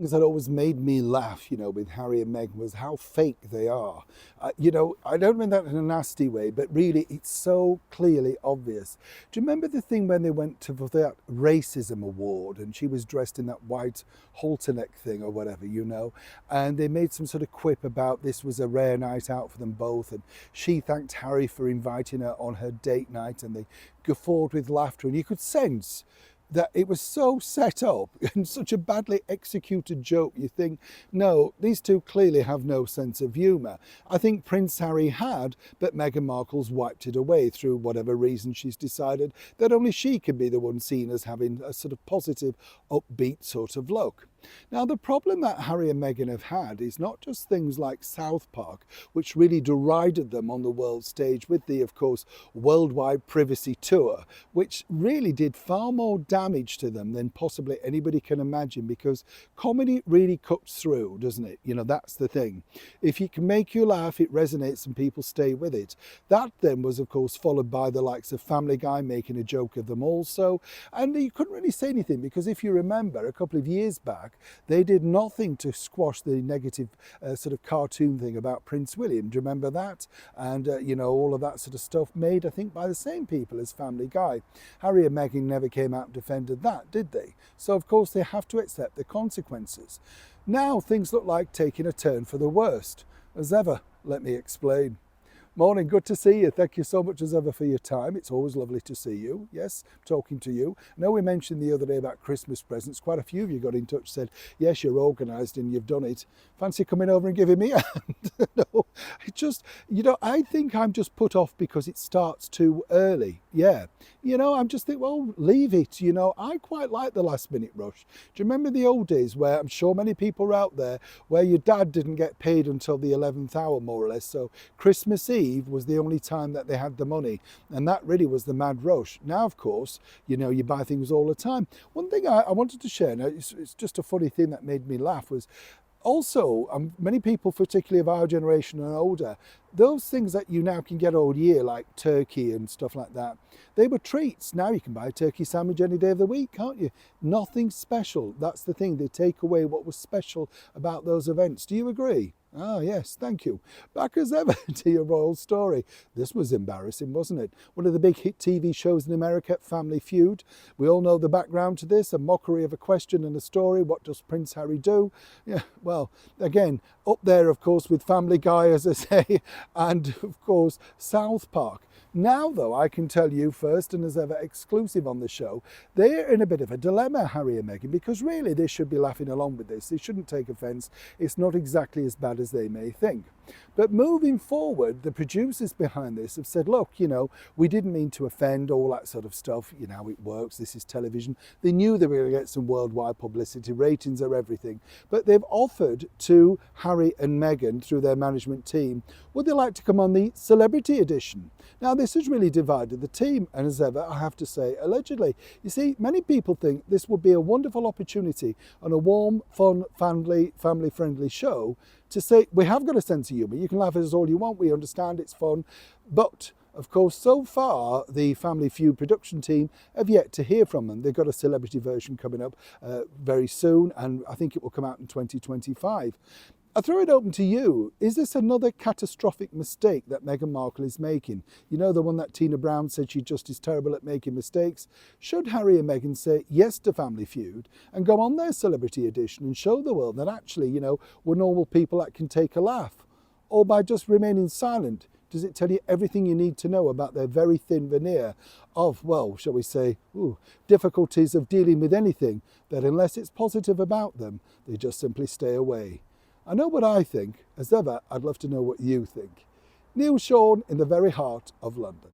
Things that always made me laugh, with Harry and Meghan was how fake they are. I don't mean that in a nasty way, but really it's so clearly obvious. Do you remember the thing when they went for that racism award and she was dressed in that white halter neck thing or whatever, and they made some sort of quip about this was a rare night out for them both, and she thanked Harry for inviting her on her date night, and they guffawed with laughter, and you could sense that it was so set up and such a badly executed joke. You think, no, these two clearly have no sense of humour. I think Prince Harry had, but Meghan Markle's wiped it away through whatever reason she's decided that only she can be the one seen as having a sort of positive, upbeat sort of look. Now, the problem that Harry and Meghan have had is not just things like South Park, which really derided them on the world stage with the, of course, worldwide privacy tour, which really did far more damage to them than possibly anybody can imagine, because comedy really cuts through, doesn't it? That's the thing. If it can make you laugh, it resonates and people stay with it. That then was, of course, followed by the likes of Family Guy making a joke of them also. And you couldn't really say anything because if you remember, a couple of years back, they did nothing to squash the negative sort of cartoon thing about Prince William. Do you remember that? And, all of that sort of stuff made, I think, by the same people as Family Guy. Harry and Meghan never came out and defended that, did they? So, of course, they have to accept the consequences. Now things look like taking a turn for the worst. As ever, let me explain. Morning, good to see you. Thank you so much as ever for your time. It's always lovely to see you. Yes, talking to you. I know we mentioned the other day about Christmas presents. Quite a few of you got in touch, said, yes, you're organised and you've done it. Fancy coming over and giving me a hand? No, it just, I think I'm just put off because it starts too early. Yeah. I'm just thinking, well, leave it. I quite like the last minute rush. Do you remember the old days where I'm sure many people are out there where your dad didn't get paid until the 11th hour, more or less. So Christmas Eve was the only time that they had the money, and that really was the mad rush. Now, of course, you buy things all the time. One thing I wanted to share, now it's just a funny thing that made me laugh, was also, many people, particularly of our generation and older, those things that you now can get all year, like turkey and stuff like that, they were treats. Now you can buy a turkey sandwich any day of the week, can't you? Nothing special. That's the thing. They take away what was special about those events. Do you agree? Ah, yes, thank you. Back as ever to your royal story. This was embarrassing, wasn't it? One of the big hit TV shows in America, Family Feud. We all know the background to this, a mockery of a question and a story. What does Prince Harry do? Yeah, well, again, up there, of course, with Family Guy, as I say, and, of course, South Park. Now, though, I can tell you first and as ever exclusive on the show, they're in a bit of a dilemma, Harry and Meghan, because really they should be laughing along with this. They shouldn't take offence. It's not exactly as bad as they may think. But moving forward, the producers behind this have said, look, we didn't mean to offend, all that sort of stuff. You know how it works. This is television. They knew they were going to get some worldwide publicity. Ratings are everything. But they've offered to Harry and Meghan, through their management team, would they like to come on the celebrity edition? Now, this has really divided the team, and as ever, I have to say, allegedly. You see, many people think this would be a wonderful opportunity on a warm, fun, family-friendly show to say, we have got a sense of humour. You can laugh at us all you want. We understand it's fun. But, of course, so far, the Family Feud production team have yet to hear from them. They've got a celebrity version coming up very soon, and I think it will come out in 2025. I throw it open to you. Is this another catastrophic mistake that Meghan Markle is making? The one that Tina Brown said she just is terrible at making mistakes. Should Harry and Meghan say yes to Family Feud and go on their celebrity edition and show the world that actually, we're normal people that can take a laugh? Or by just remaining silent, does it tell you everything you need to know about their very thin veneer of, well, shall we say, difficulties of dealing with anything that unless it's positive about them, they just simply stay away? I know what I think. As ever, I'd love to know what you think. Neil Sean in the very heart of London.